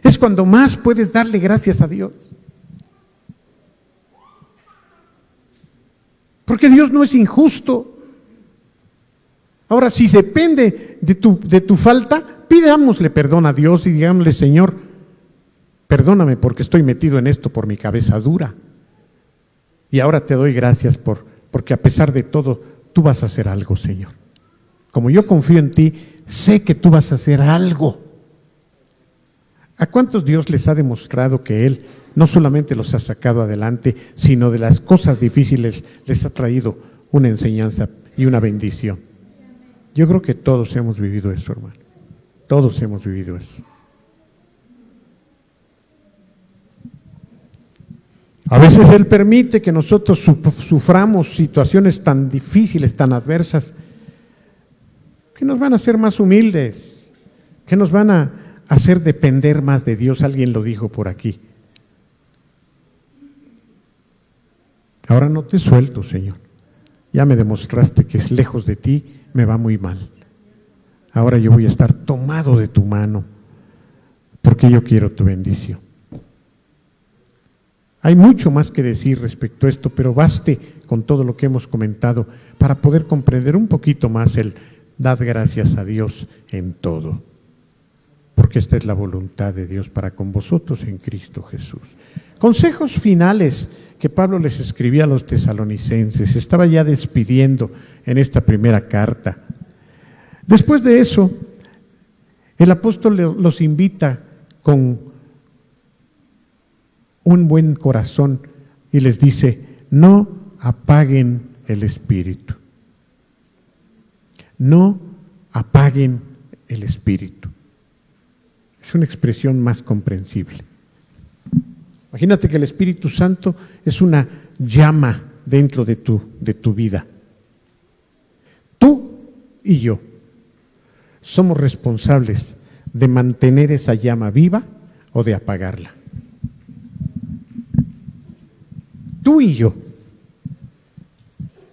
Speaker 1: es cuando más puedes darle gracias a Dios. Porque Dios no es injusto. Ahora, si depende de tu falta, pidámosle perdón a Dios y digámosle, Señor, perdóname porque estoy metido en esto por mi cabeza dura. Y ahora te doy gracias porque a pesar de todo, tú vas a hacer algo, Señor. Como yo confío en ti, sé que tú vas a hacer algo. ¿A cuántos Dios les ha demostrado que Él no solamente los ha sacado adelante, sino de las cosas difíciles les ha traído una enseñanza y una bendición? Yo creo que todos hemos vivido eso, hermano. Todos hemos vivido eso. A veces Él permite que nosotros suframos situaciones tan difíciles, tan adversas, que nos van a hacer más humildes, que nos van a hacer depender más de Dios. Alguien lo dijo por aquí. Ahora no te suelto, Señor. Ya me demostraste que es lejos de ti, me va muy mal. Ahora yo voy a estar tomado de tu mano, porque yo quiero tu bendición. Hay mucho más que decir respecto a esto, pero baste con todo lo que hemos comentado para poder comprender un poquito más el dar gracias a Dios en todo. Porque esta es la voluntad de Dios para con vosotros en Cristo Jesús. Consejos finales que Pablo les escribía a los tesalonicenses. Se estaba ya despidiendo en esta primera carta. Después de eso, el apóstol los invita con un buen corazón y les dice, no apaguen el espíritu. No apaguen el espíritu. Es una expresión más comprensible. Imagínate que el Espíritu Santo es una llama dentro de tu vida. Tú y yo somos responsables de mantener esa llama viva o de apagarla. Tú y yo.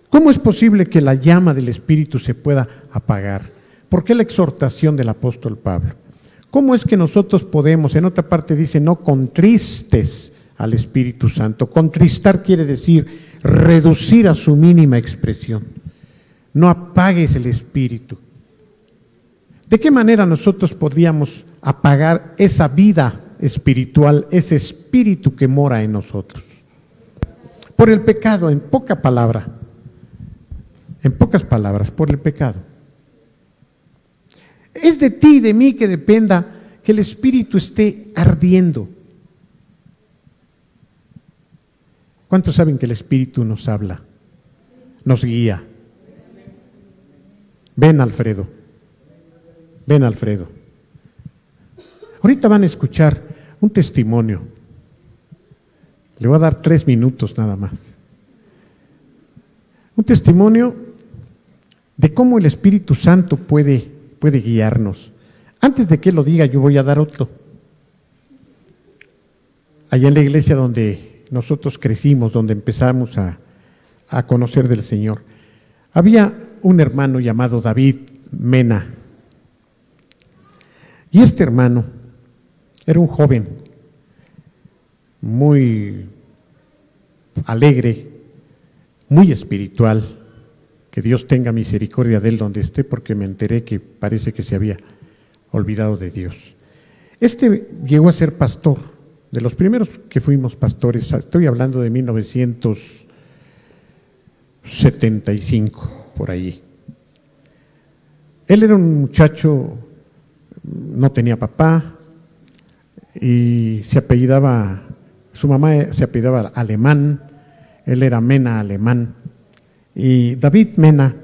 Speaker 1: ¿Cómo es posible que la llama del Espíritu se pueda apagar? ¿Por qué la exhortación del apóstol Pablo? ¿Cómo es que nosotros podemos? En otra parte dice, no contristes al Espíritu Santo. Contristar quiere decir reducir a su mínima expresión. No apagues el Espíritu. ¿De qué manera nosotros podríamos apagar esa vida espiritual, ese espíritu que mora en nosotros? Por el pecado, en pocas palabras, por el pecado. Es de ti y de mí que dependa que el espíritu esté ardiendo. ¿Cuántos saben que el espíritu nos habla, nos guía? Ven, Alfredo. Ven, Alfredo. Ahorita van a escuchar un testimonio. Le voy a dar 3 minutos nada más. Un testimonio de cómo el Espíritu Santo puede guiarnos. Antes de que lo diga, yo voy a dar otro. Allá en la iglesia donde nosotros crecimos, donde empezamos a conocer del Señor, había un hermano llamado David Mena. Y este hermano era un joven muy alegre, muy espiritual, que Dios tenga misericordia de él donde esté, porque me enteré que parece que se había olvidado de Dios. Este llegó a ser pastor, de los primeros que fuimos pastores, estoy hablando de 1975, por allí. Él era un muchacho, no tenía papá, y se apellidaba, su mamá se apellidaba Alemán, él era Mena Alemán, y David Mena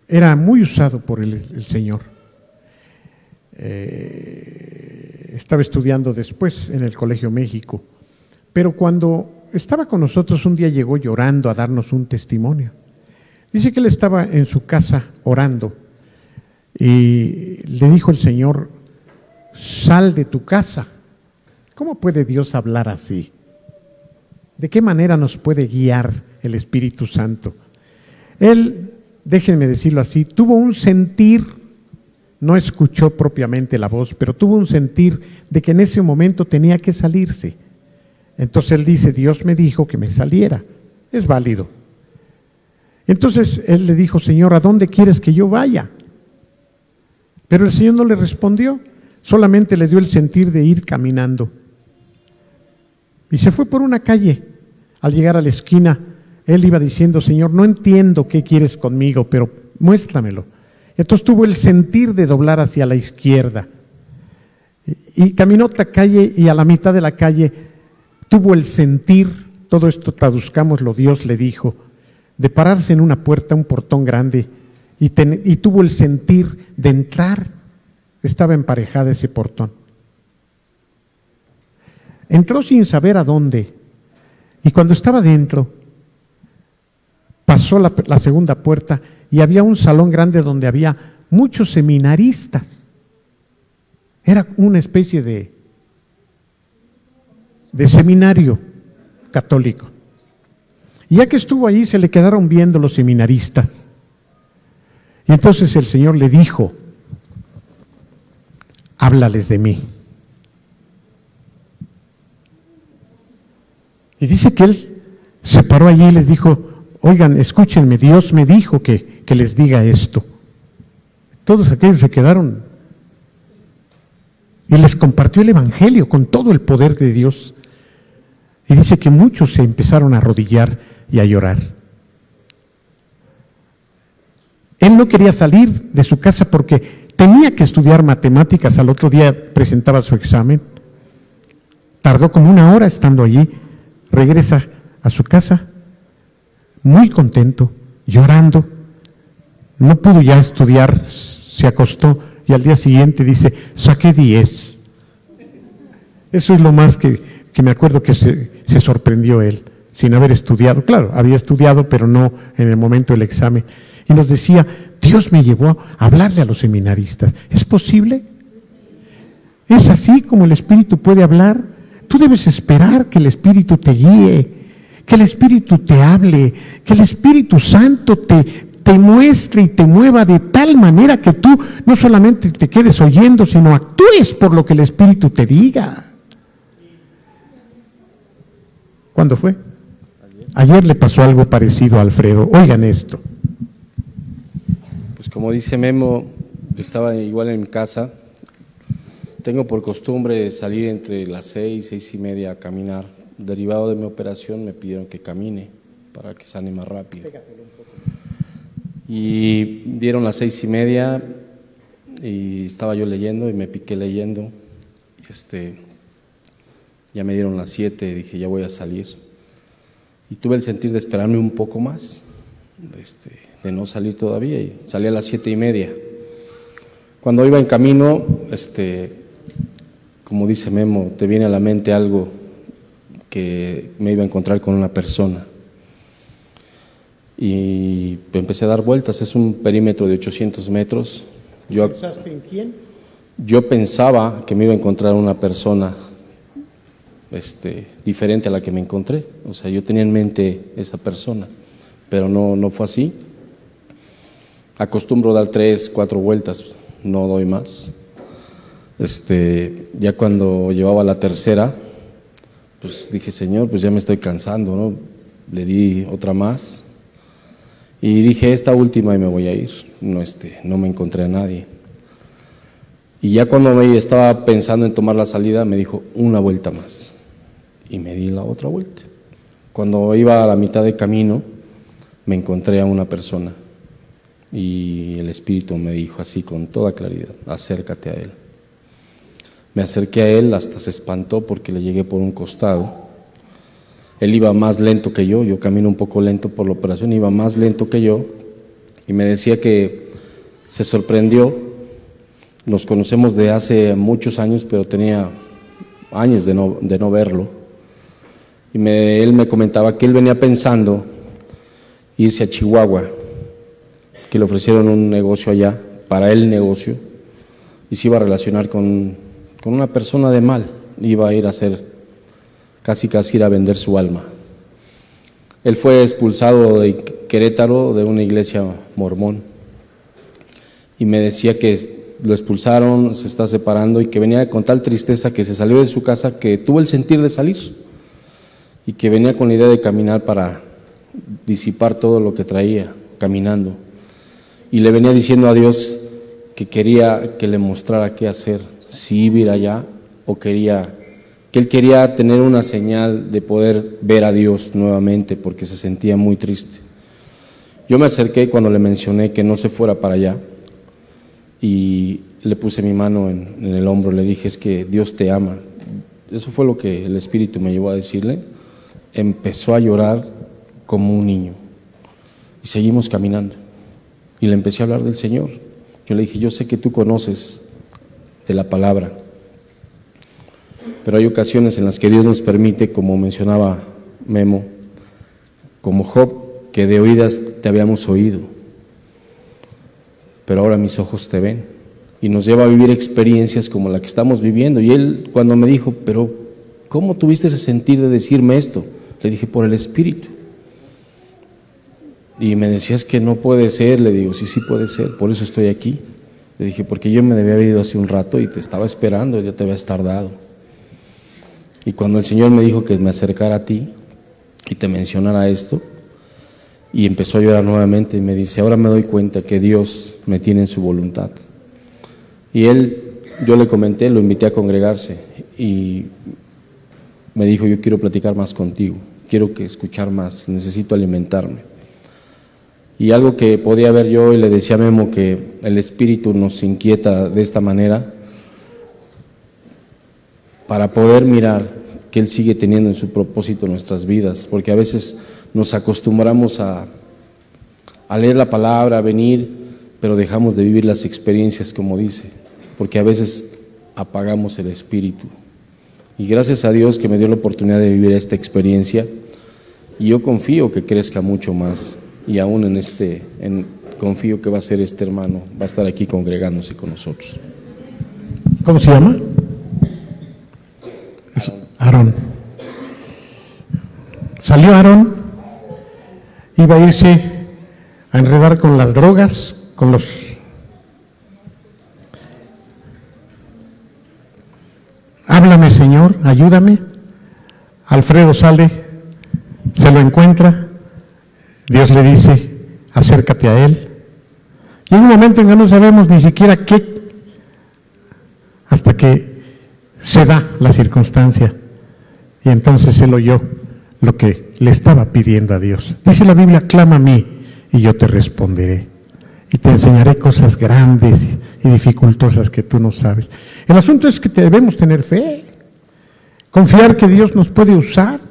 Speaker 1: era muy usado por el Señor. Estaba estudiando después en el Colegio México, pero cuando estaba con nosotros un día llegó llorando a darnos un testimonio. Dice que él estaba en su casa orando y le dijo el Señor: sal de tu casa. ¿Cómo puede Dios hablar así? ¿De qué manera nos puede guiar el Espíritu Santo? Él, déjenme decirlo así, tuvo un sentir, no escuchó propiamente la voz, pero tuvo un sentir de que en ese momento tenía que salirse. Entonces él dice: Dios me dijo que me saliera. Es válido. Entonces él le dijo: Señor, ¿a dónde quieres que yo vaya? Pero el Señor no le respondió, solamente le dio el sentir de ir caminando. Y se fue por una calle. Al llegar a la esquina, él iba diciendo: Señor, no entiendo qué quieres conmigo, pero muéstramelo. Entonces tuvo el sentir de doblar hacia la izquierda. Y caminó otra calle, y a la mitad de la calle tuvo el sentir, todo esto traduzcámoslo, Dios le dijo, de pararse en una puerta, un portón grande, y tuvo el sentir de entrar. Estaba emparejada ese portón. Entró sin saber a dónde, y cuando estaba dentro, pasó la segunda puerta y había un salón grande donde había muchos seminaristas. Era una especie de seminario católico. Y ya que estuvo allí, se le quedaron viendo los seminaristas. Y entonces el Señor le dijo: háblales de mí. Y dice que él se paró allí y les dijo: oigan, escúchenme, Dios me dijo que les diga esto. Todos aquellos se quedaron y les compartió el Evangelio con todo el poder de Dios. Y dice que muchos se empezaron a arrodillar y a llorar. Él no quería salir de su casa porque tenía que estudiar matemáticas. Al otro día presentaba su examen. Tardó como 1 hora estando allí. Regresa a su casa muy contento, llorando. No pudo ya estudiar, se acostó y al día siguiente dice: saqué 10. Eso es lo más que me acuerdo que se sorprendió él, sin haber estudiado. Claro, había estudiado, pero no en el momento del examen. Y nos decía: Dios me llevó a hablarle a los seminaristas. ¿Es posible? ¿Es así como el Espíritu puede hablar? Tú debes esperar que el Espíritu te guíe, que el Espíritu te hable, que el Espíritu Santo te te muestre y te mueva de tal manera que tú no solamente te quedes oyendo, sino actúes por lo que el Espíritu te diga. ¿Cuándo fue? Ayer le pasó algo parecido a Alfredo. Oigan esto.
Speaker 2: Pues como dice Memo, yo estaba igual en mi casa. Tengo por costumbre salir entre las 6, 6:30 a caminar. Derivado de mi operación me pidieron que camine para que sane más rápido. Y dieron las 6:30 y estaba yo leyendo y me piqué leyendo. Ya me dieron las 7, dije ya voy a salir. Y tuve el sentir de esperarme un poco más, de no salir todavía, y salí a las 7:30. Cuando iba en camino, como dice Memo, te viene a la mente algo que me iba a encontrar con una persona. Y empecé a dar vueltas, es un perímetro de 800 metros.
Speaker 1: ¿Pensaste en quién?
Speaker 2: Yo pensaba que me iba a encontrar una persona diferente a la que me encontré. O sea, yo tenía en mente esa persona, pero no fue así. Acostumbro dar 3, 4 vueltas, no doy más. Ya cuando llevaba la tercera, pues dije, Señor, pues ya me estoy cansando, ¿no? Le di otra más y dije, esta última y me voy a ir. No me encontré a nadie. Y ya cuando me estaba pensando en tomar la salida, me dijo, una vuelta más. Y me di la otra vuelta. Cuando iba a la mitad de camino, me encontré a una persona y el Espíritu me dijo así con toda claridad, acércate a él. Me acerqué a él, hasta se espantó porque le llegué por un costado. Él iba más lento que yo camino un poco lento por la operación, iba más lento que yo y me decía que se sorprendió. Nos conocemos de hace muchos años, pero tenía años de no verlo. Y él me comentaba que él venía pensando irse a Chihuahua, que le ofrecieron un negocio allá, para él negocio, y se iba a relacionar con una persona de mal, iba a ir a hacer, casi ir a vender su alma. Él fue expulsado de Querétaro, de una iglesia mormón, y me decía que lo expulsaron, se está separando y que venía con tal tristeza que se salió de su casa, que tuvo el sentir de salir y que venía con la idea de caminar para disipar todo lo que traía caminando, y le venía diciendo a Dios que quería que le mostrara qué hacer, si ir allá o que él quería tener una señal de poder ver a Dios nuevamente porque se sentía muy triste. Yo me acerqué cuando le mencioné que no se fuera para allá y le puse mi mano en el hombro, le dije, es que Dios te ama. Eso fue lo que el Espíritu me llevó a decirle. Empezó a llorar como un niño y seguimos caminando y le empecé a hablar del Señor. Yo le dije, yo sé que tú conoces de la palabra, pero hay ocasiones en las que Dios nos permite, como mencionaba Memo, como Job, que de oídas te habíamos oído, pero ahora mis ojos te ven, y nos lleva a vivir experiencias como la que estamos viviendo. Y él, cuando me dijo, pero ¿cómo tuviste ese sentir de decirme esto? Le dije, por el Espíritu. Y me decías que no puede ser. Le digo, sí puede ser, por eso estoy aquí. Le dije, porque yo me debía haber ido hace un rato y te estaba esperando, ya te habías tardado. Y cuando el Señor me dijo que me acercara a ti y te mencionara esto, y empezó a llorar nuevamente y me dice, ahora me doy cuenta que Dios me tiene en su voluntad. Y yo le comenté, lo invité a congregarse y me dijo, yo quiero platicar más contigo, quiero escuchar más, necesito alimentarme. Y algo que podía ver yo, y le decía a Memo que el Espíritu nos inquieta de esta manera para poder mirar que Él sigue teniendo en su propósito nuestras vidas, porque a veces nos acostumbramos a leer la palabra, a venir, pero dejamos de vivir las experiencias como dice, porque a veces apagamos el Espíritu. Y gracias a Dios que me dio la oportunidad de vivir esta experiencia, y yo confío que crezca mucho más, y aún confío que va a ser este hermano, va a estar aquí congregándose con nosotros.
Speaker 1: ¿Cómo se llama? Aarón. Salió Aarón, iba a irse a enredar con las drogas, con los... Háblame, Señor, ayúdame. Alfredo sale, se lo encuentra, Dios le dice, acércate a él. Y en un momento en que no sabemos ni siquiera qué, hasta que se da la circunstancia. Y entonces él oyó lo que le estaba pidiendo a Dios. Dice la Biblia, clama a mí y yo te responderé. Y te enseñaré cosas grandes y dificultosas que tú no sabes. El asunto es que debemos tener fe, confiar que Dios nos puede usar.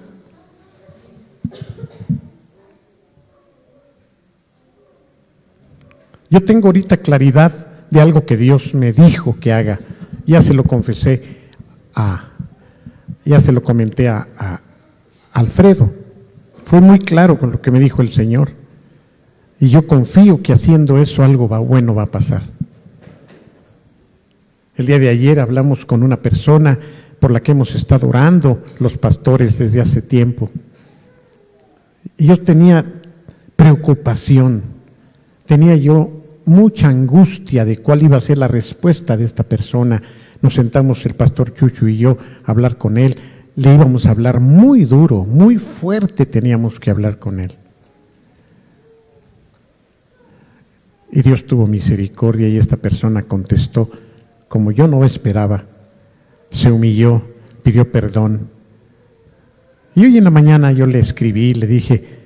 Speaker 1: Yo tengo ahorita claridad de algo que Dios me dijo que haga. Ya se lo confesé ya se lo comenté a Alfredo. Fue muy claro con lo que me dijo el Señor. Y yo confío que haciendo eso algo bueno va a pasar. El día de ayer hablamos con una persona por la que hemos estado orando los pastores desde hace tiempo. Y yo tenía preocupación, tenía yo mucha angustia de cuál iba a ser la respuesta de esta persona. Nos sentamos el pastor Chucho y yo a hablar con él. Le íbamos a hablar muy duro, muy fuerte teníamos que hablar con él. Y Dios tuvo misericordia y esta persona contestó como yo no esperaba. Se humilló, pidió perdón. Y hoy en la mañana yo le escribí, le dije,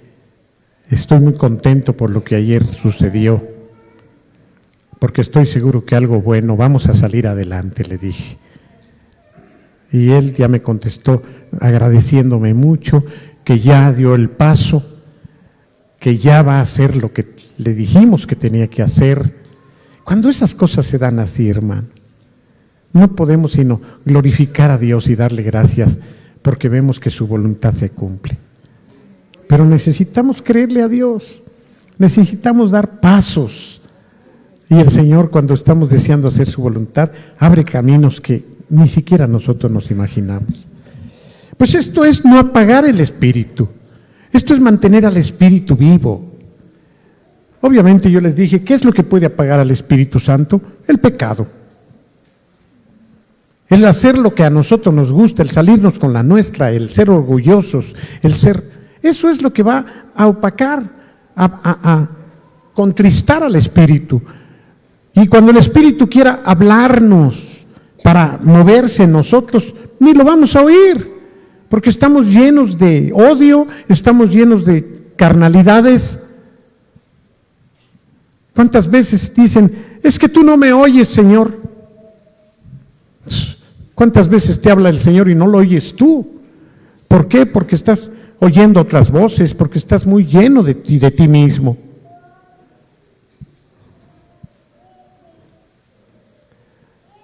Speaker 1: estoy muy contento por lo que ayer sucedió, porque estoy seguro que algo bueno, vamos a salir adelante, le dije. Y él ya me contestó agradeciéndome mucho, que ya dio el paso, que ya va a hacer lo que le dijimos que tenía que hacer. Cuando esas cosas se dan así, hermano, no podemos sino glorificar a Dios y darle gracias porque vemos que su voluntad se cumple. Pero necesitamos creerle a Dios, necesitamos dar pasos. Y el Señor, cuando estamos deseando hacer su voluntad, abre caminos que ni siquiera nosotros nos imaginamos. Pues esto es no apagar el espíritu, esto es mantener al espíritu vivo. Obviamente yo les dije, ¿qué es lo que puede apagar al Espíritu Santo? El pecado. El hacer lo que a nosotros nos gusta, el salirnos con la nuestra, el ser orgullosos, eso es lo que va a opacar, a contristar al Espíritu. Y cuando el Espíritu quiera hablarnos para moverse en nosotros, ni lo vamos a oír, porque estamos llenos de odio, estamos llenos de carnalidades. ¿Cuántas veces dicen, es que tú no me oyes, Señor? ¿Cuántas veces te habla el Señor y no lo oyes tú? ¿Por qué? Porque estás oyendo otras voces, porque estás muy lleno de ti mismo.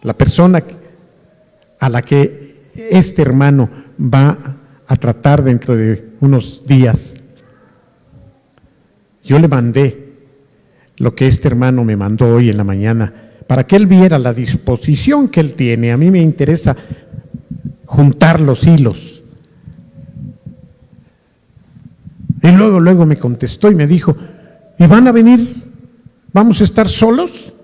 Speaker 1: La persona a la que este hermano va a tratar dentro de unos días, yo le mandé lo que este hermano me mandó hoy en la mañana, para que él viera la disposición que él tiene. A mí me interesa juntar los hilos. Y luego me contestó y me dijo, ¿y van a venir? ¿Vamos a estar solos?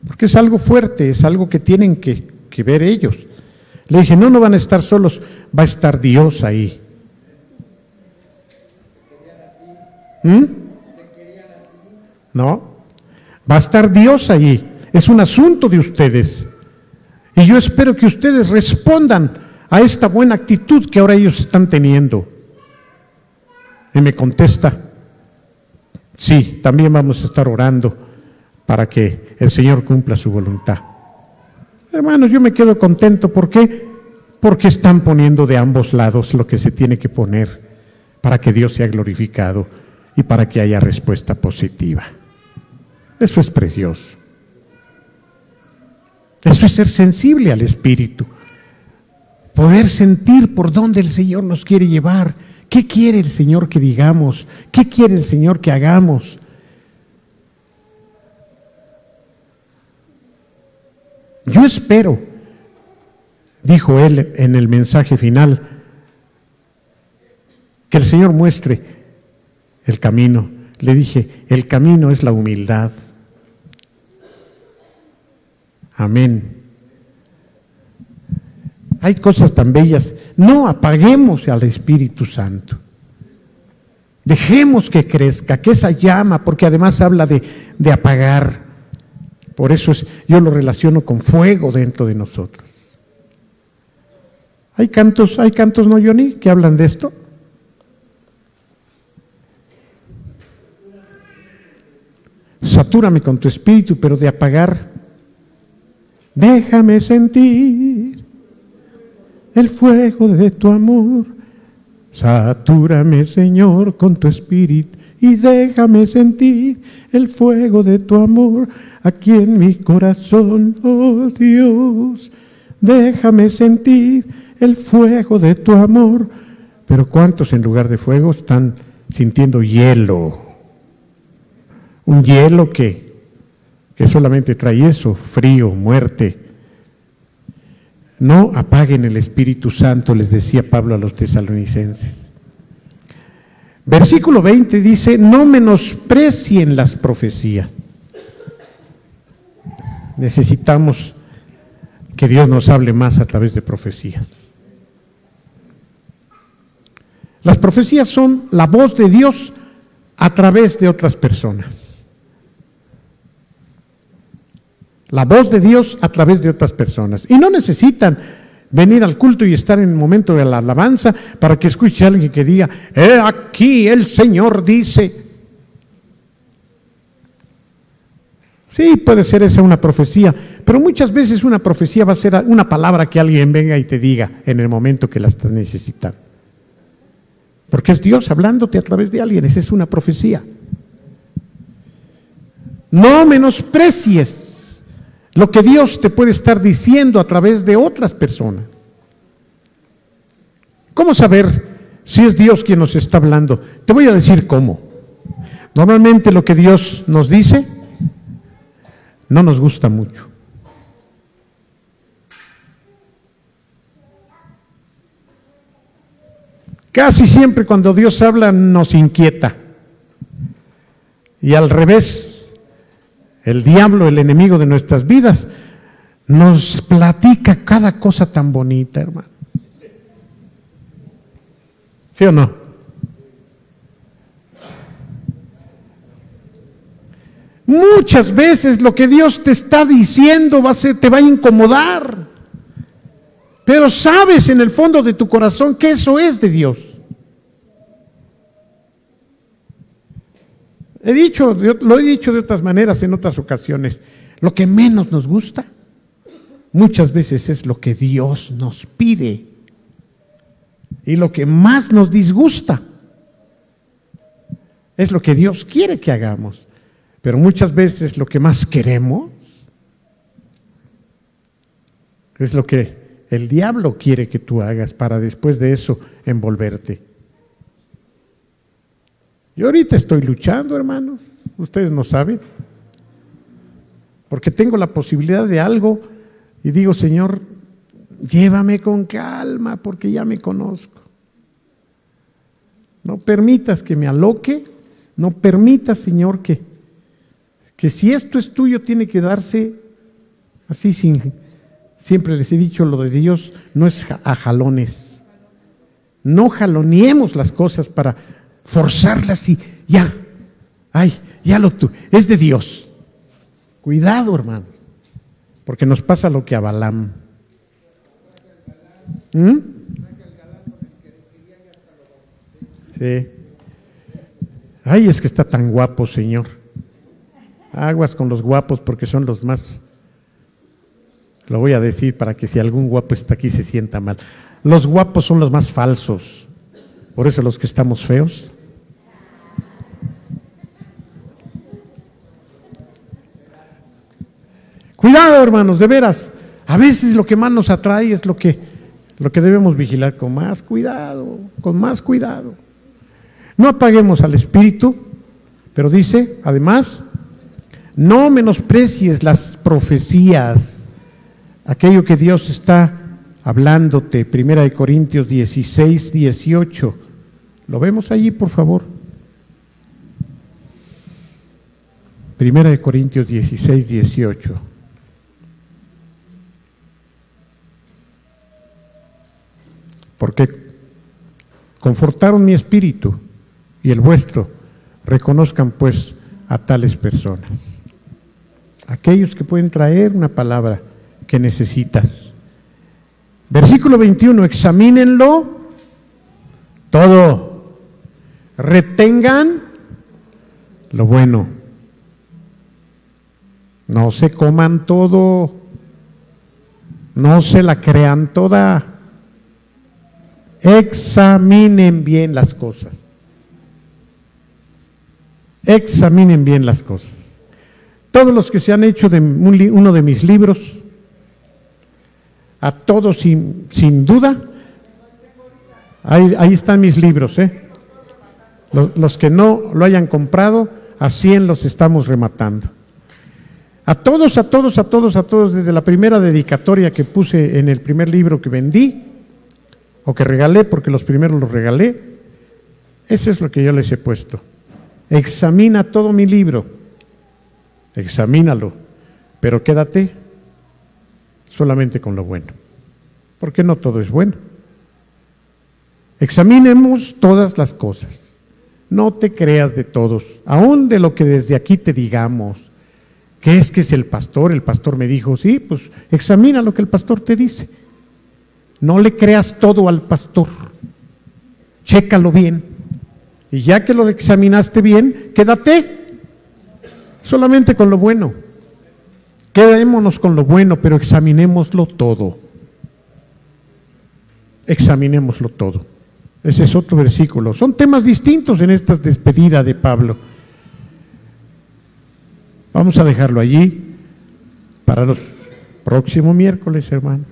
Speaker 1: Porque es algo fuerte, es algo que tienen que ver ellos. Le dije, no van a estar solos, va a estar Dios ahí. No, va a estar Dios allí, es un asunto de ustedes. Y yo espero que ustedes respondan a esta buena actitud que ahora ellos están teniendo. Y me contesta, sí, también vamos a estar orando para que el Señor cumpla su voluntad. Hermanos, yo me quedo contento, ¿por qué? Porque están poniendo de ambos lados lo que se tiene que poner para que Dios sea glorificado y para que haya respuesta positiva. Eso es precioso. Eso es ser sensible al Espíritu. Poder sentir por dónde el Señor nos quiere llevar. ¿Qué quiere el Señor que digamos? ¿Qué quiere el Señor que hagamos? Yo espero, dijo él en el mensaje final, que el Señor muestre el camino. Le dije, el camino es la humildad. Amén. Hay cosas tan bellas. No apaguemos al Espíritu Santo. Dejemos que crezca, que esa llama, porque además habla de apagar. Por eso yo lo relaciono con fuego dentro de nosotros. Hay cantos, ¿no, Johnny, que hablan de esto? Satúrame con tu espíritu, pero de apagar. Déjame sentir el fuego de tu amor. Satúrame, Señor, con tu espíritu y déjame sentir el fuego de tu amor aquí en mi corazón, oh Dios. Déjame sentir el fuego de tu amor. Pero ¿cuántos en lugar de fuego están sintiendo hielo? Un hielo que solamente trae eso, frío, muerte. No apaguen el Espíritu Santo, les decía Pablo a los tesalonicenses. Versículo 20 dice, no menosprecien las profecías. Necesitamos que Dios nos hable más a través de profecías. Las profecías son la voz de Dios a través de otras personas. La voz de Dios a través de otras personas. Y no necesitan venir al culto y estar en el momento de la alabanza para que escuche a alguien que diga, aquí el Señor dice. Sí, puede ser esa una profecía, pero muchas veces una profecía va a ser una palabra que alguien venga y te diga en el momento que la estás necesitando. Porque es Dios hablándote a través de alguien, esa es una profecía. No menosprecies lo que Dios te puede estar diciendo a través de otras personas. ¿Cómo saber si es Dios quien nos está hablando? Te voy a decir cómo. Normalmente lo que Dios nos dice no nos gusta mucho. Casi siempre cuando Dios habla nos inquieta. Y al revés, el diablo, el enemigo de nuestras vidas, nos platica cada cosa tan bonita, hermano. ¿Sí o no? Muchas veces lo que Dios te está diciendo te va a incomodar, pero sabes en el fondo de tu corazón que eso es de Dios. Lo he dicho de otras maneras en otras ocasiones. Lo que menos nos gusta, muchas veces es lo que Dios nos pide. Y lo que más nos disgusta es lo que Dios quiere que hagamos. Pero muchas veces lo que más queremos es lo que el diablo quiere que tú hagas para después de eso envolverte. Yo ahorita estoy luchando, hermanos, ustedes no saben, porque tengo la posibilidad de algo y digo, Señor, llévame con calma porque ya me conozco. No permitas que me aloque, no permitas, Señor, que si esto es tuyo tiene que darse así siempre les he dicho, lo de Dios no es a jalones. No jaloneemos las cosas para forzarlas y ya, es de Dios. Cuidado, hermano, porque nos pasa lo que a Balaam. Sí. Ay, es que está tan guapo, Señor. Aguas con los guapos porque son los más, lo voy a decir para que si algún guapo está aquí se sienta mal. Los guapos son los más falsos, por eso los que estamos feos. Cuidado, hermanos, de veras. A veces lo que más nos atrae es lo que debemos vigilar con más cuidado, con más cuidado. No apaguemos al espíritu, pero dice, además, no menosprecies las profecías, aquello que Dios está hablándote. 1 Corintios 16, 18. ¿Lo vemos allí, por favor? Primera de Corintios 16, 18. Porque confortaron mi espíritu y el vuestro, reconozcan pues a tales personas. Aquellos que pueden traer una palabra que necesitas. Versículo 21, examínenlo todo, retengan lo bueno, no se coman todo, no se la crean toda, examinen bien las cosas, examinen bien las cosas. Todos los que se han hecho de uno de mis libros, a todos sin duda, ahí están mis libros, los que no lo hayan comprado, a 100 los estamos rematando. A todos, desde la primera dedicatoria que puse en el primer libro que vendí, o que regalé, porque los primeros los regalé, eso es lo que yo les he puesto. Examina todo mi libro, examínalo, pero quédate solamente con lo bueno, porque no todo es bueno. Examinemos todas las cosas, no te creas de todos, aún de lo que desde aquí te digamos, que es el pastor me dijo, sí, pues examina lo que el pastor te dice, no le creas todo al pastor, chécalo bien, y ya que lo examinaste bien, quédate solamente con lo bueno, quedémonos con lo bueno, pero examinémoslo todo, examinémoslo todo. Ese es otro versículo. Son temas distintos en esta despedida de Pablo. Vamos a dejarlo allí para los próximos miércoles, hermanos.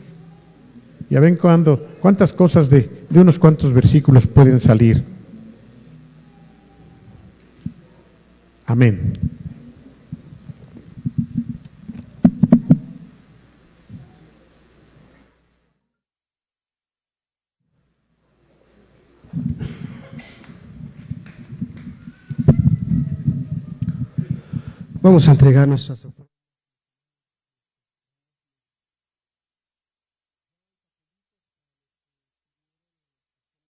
Speaker 1: Ya ven cuántas cosas de unos cuantos versículos pueden salir. Amén.
Speaker 6: Vamos a entregar nuestras ofrendas.